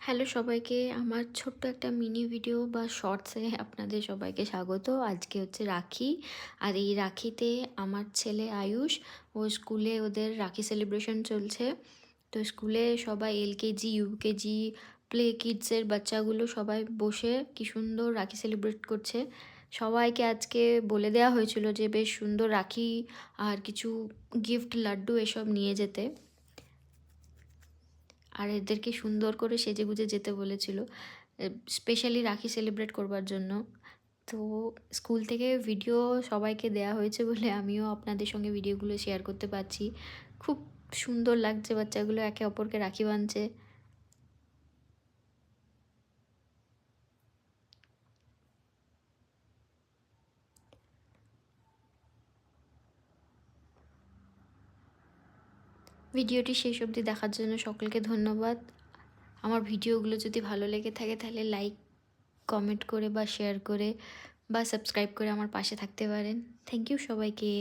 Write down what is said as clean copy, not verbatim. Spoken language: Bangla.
হ্যালো সবাইকে, আমার ছোট্ট একটা মিনি ভিডিও বা শর্টসে আপনাদের সবাইকে স্বাগত। আজকে হচ্ছে রাখি, আর এই রাখিতে আমার ছেলে আয়ুষ, ও স্কুলে ওদের রাখি সেলিব্রেশন চলছে। তো স্কুলে সবাই এলকেজি, ইউকেজি, প্লে কিডসের বাচ্চাগুলো সবাই বসে কি সুন্দর রাখি সেলিব্রেট করছে। সবাইকে আজকে বলে দেওয়া হয়েছিল যে বেশ সুন্দর রাখি আর কিছু গিফট, লাড্ডু এসব নিয়ে যেতে, আর এদেরকে সুন্দর করে সেজেগুজে যেতে বলেছিল স্পেশালি রাখি সেলিব্রেট করবার জন্য। তো স্কুল থেকে ভিডিও সবাইকে দেয়া হয়েছে বলে আমিও আপনাদের সঙ্গে ভিডিওগুলো শেয়ার করতে পারছি। খুব সুন্দর লাগছে, বাচ্চাগুলো একে অপরকে রাখি বাঁধছে। ভিডিওটি শেষ অবধি দেখার জন্য সকলকে ধন্যবাদ। আমার ভিডিওগুলো যদি ভালো লেগে থাকে তাহলে লাইক, কমেন্ট করে বা শেয়ার করে বা সাবস্ক্রাইব করে আমার পাশে থাকতে পারেন। থ্যাংক ইউ সবাইকে।